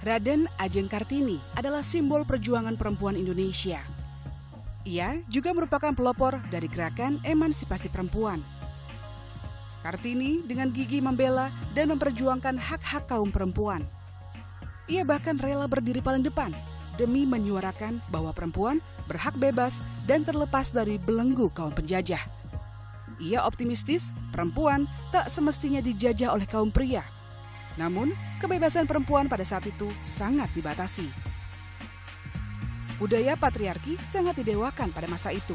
Raden Ajeng Kartini adalah simbol perjuangan perempuan Indonesia. Ia juga merupakan pelopor dari gerakan emansipasi perempuan. Kartini dengan gigih membela dan memperjuangkan hak-hak kaum perempuan. Ia bahkan rela berdiri paling depan demi menyuarakan bahwa perempuan berhak bebas dan terlepas dari belenggu kaum penjajah. Ia optimistis perempuan tak semestinya dijajah oleh kaum pria. Namun, kebebasan perempuan pada saat itu sangat dibatasi. Budaya patriarki sangat didewakan pada masa itu.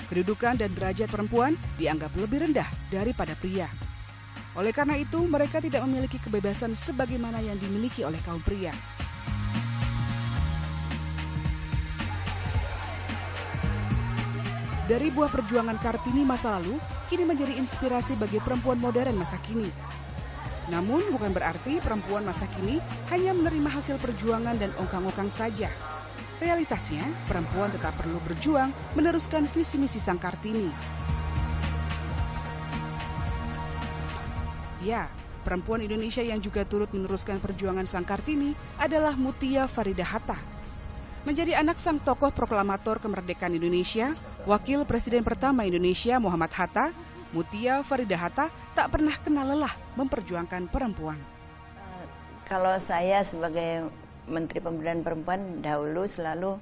Kedudukan dan derajat perempuan dianggap lebih rendah daripada pria. Oleh karena itu, mereka tidak memiliki kebebasan sebagaimana yang dimiliki oleh kaum pria. Dari buah perjuangan Kartini masa lalu, kini menjadi inspirasi bagi perempuan modern masa kini. Namun bukan berarti perempuan masa kini hanya menerima hasil perjuangan dan ongkang-ongkang saja. Realitasnya, perempuan tetap perlu berjuang meneruskan visi misi sang Kartini. Ya, perempuan Indonesia yang juga turut meneruskan perjuangan sang Kartini adalah Mutia Faridah Hatta. Menjadi anak sang tokoh proklamator kemerdekaan Indonesia, Wakil Presiden pertama Indonesia Muhammad Hatta, Mutia Faridah Hatta tak pernah kenal lelah memperjuangkan perempuan. Kalau saya sebagai Menteri Pemberdayaan Perempuan dahulu selalu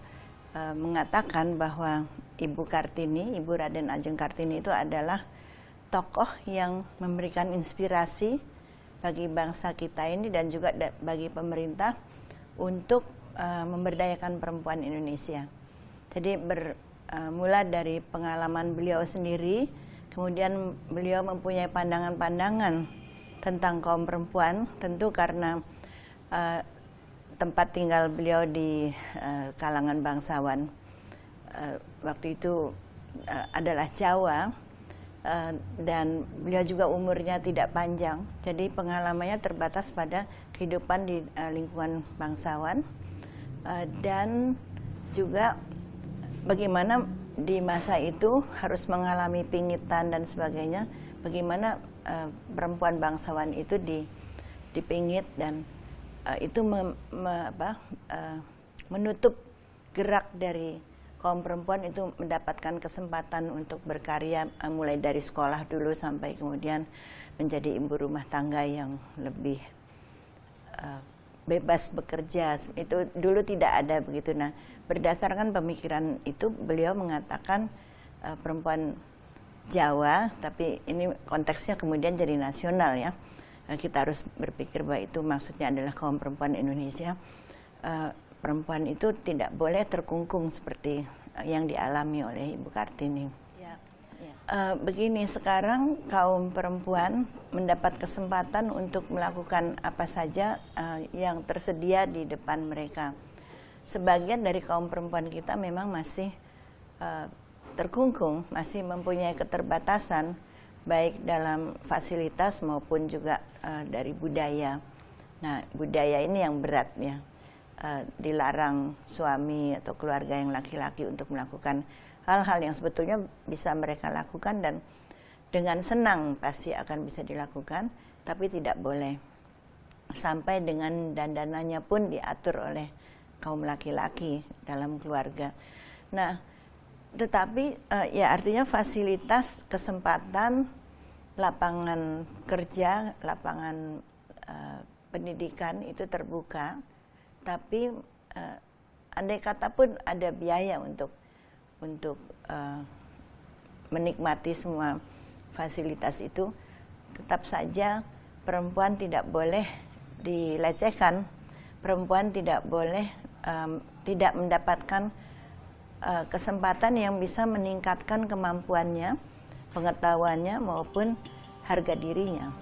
mengatakan bahwa Ibu Kartini, Ibu Raden Ajeng Kartini itu adalah tokoh yang memberikan inspirasi bagi bangsa kita ini dan juga bagi pemerintah untuk memberdayakan perempuan Indonesia. Jadi bermula dari pengalaman beliau sendiri. Kemudian beliau mempunyai pandangan-pandangan tentang kaum perempuan, tentu karena tempat tinggal beliau di kalangan bangsawan. Waktu itu adalah Jawa, dan beliau juga umurnya tidak panjang, jadi pengalamannya terbatas pada kehidupan di lingkungan bangsawan, dan juga bagaimana di masa itu harus mengalami pingitan dan sebagainya, bagaimana perempuan bangsawan itu dipingit dan itu menutup gerak dari kaum perempuan itu mendapatkan kesempatan untuk berkarya mulai dari sekolah dulu sampai kemudian menjadi ibu rumah tangga yang lebih bebas bekerja. Itu dulu tidak ada begitu. Nah, berdasarkan pemikiran itu beliau mengatakan perempuan Jawa, tapi ini konteksnya kemudian jadi nasional ya. Kita harus berpikir bahwa itu maksudnya adalah kaum perempuan Indonesia. Perempuan itu tidak boleh terkungkung seperti yang dialami oleh Ibu Kartini. Begini, sekarang kaum perempuan mendapat kesempatan untuk melakukan apa saja yang tersedia di depan mereka. Sebagian dari kaum perempuan kita memang masih terkungkung, masih mempunyai keterbatasan, baik dalam fasilitas maupun juga dari budaya. Nah, budaya ini yang berat ya. Dilarang suami atau keluarga yang laki-laki untuk melakukan hal-hal yang sebetulnya bisa mereka lakukan dan dengan senang pasti akan bisa dilakukan, tapi tidak boleh. Sampai dengan dandanannya pun diatur oleh kaum laki-laki dalam keluarga. Nah, tetapi ya artinya fasilitas, kesempatan, lapangan kerja, lapangan pendidikan itu terbuka, tapi andai kata pun ada biaya untuk menikmati semua fasilitas itu, tetap saja perempuan tidak boleh dilecehkan, perempuan tidak boleh tidak mendapatkan kesempatan yang bisa meningkatkan kemampuannya, pengetahuannya maupun harga dirinya.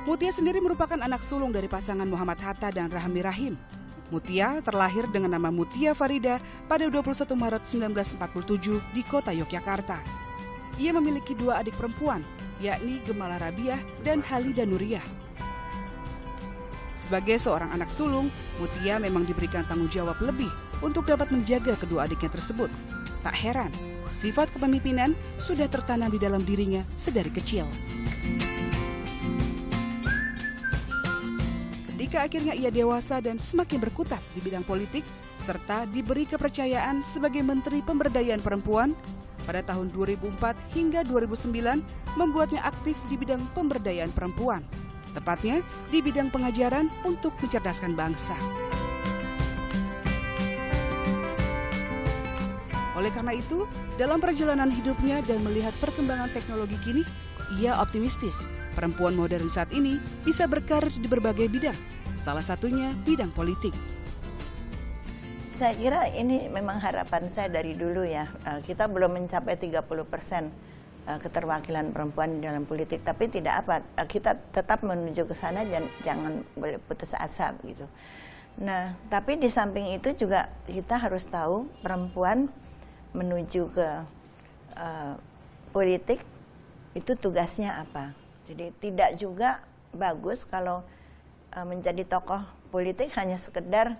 Mutia sendiri merupakan anak sulung dari pasangan Muhammad Hatta dan Rahmi Rahim. Mutia terlahir dengan nama Mutia Farida pada 21 Maret 1947 di kota Yogyakarta. Ia memiliki dua adik perempuan, yakni Gemala Rabiah dan Halida Nuriyah. Sebagai seorang anak sulung, Mutia memang diberikan tanggung jawab lebih untuk dapat menjaga kedua adiknya tersebut. Tak heran, sifat kepemimpinan sudah tertanam di dalam dirinya sedari kecil. ketika akhirnya ia dewasa dan semakin berkutat di bidang politik, serta diberi kepercayaan sebagai Menteri Pemberdayaan Perempuan, pada tahun 2004 hingga 2009 membuatnya aktif di bidang pemberdayaan perempuan, tepatnya di bidang pengajaran untuk mencerdaskan bangsa. Oleh karena itu, dalam perjalanan hidupnya dan melihat perkembangan teknologi kini, ia optimistis perempuan modern saat ini bisa berkarir di berbagai bidang, salah satunya bidang politik. Saya kira ini memang harapan saya dari dulu ya. Kita belum mencapai 30% keterwakilan perempuan di dalam politik, tapi tidak apa, kita tetap menuju ke sana dan jangan boleh putus asa gitu. Nah, tapi di samping itu juga kita harus tahu perempuan menuju ke politik itu tugasnya apa. Jadi tidak juga bagus kalau menjadi tokoh politik hanya sekedar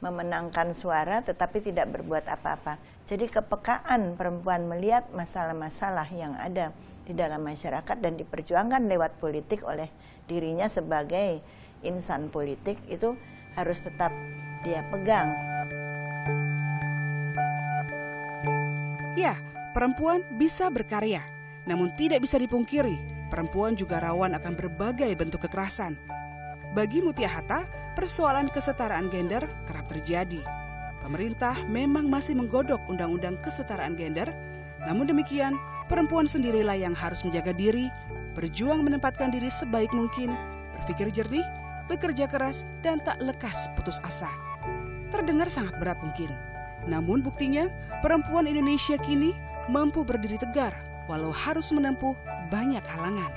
memenangkan suara tetapi tidak berbuat apa-apa. Jadi kepekaan perempuan melihat masalah-masalah yang ada di dalam masyarakat dan diperjuangkan lewat politik oleh dirinya sebagai insan politik itu harus tetap dia pegang. Ya, perempuan bisa berkarya, namun tidak bisa dipungkiri, perempuan juga rawan akan berbagai bentuk kekerasan. Bagi Mutia Hatta, persoalan kesetaraan gender kerap terjadi. Pemerintah memang masih menggodok undang-undang kesetaraan gender, namun demikian, perempuan sendirilah yang harus menjaga diri, berjuang menempatkan diri sebaik mungkin, berpikir jernih, bekerja keras, dan tak lekas putus asa. Terdengar sangat berat mungkin, namun buktinya perempuan Indonesia kini mampu berdiri tegar walau harus menempuh banyak halangan.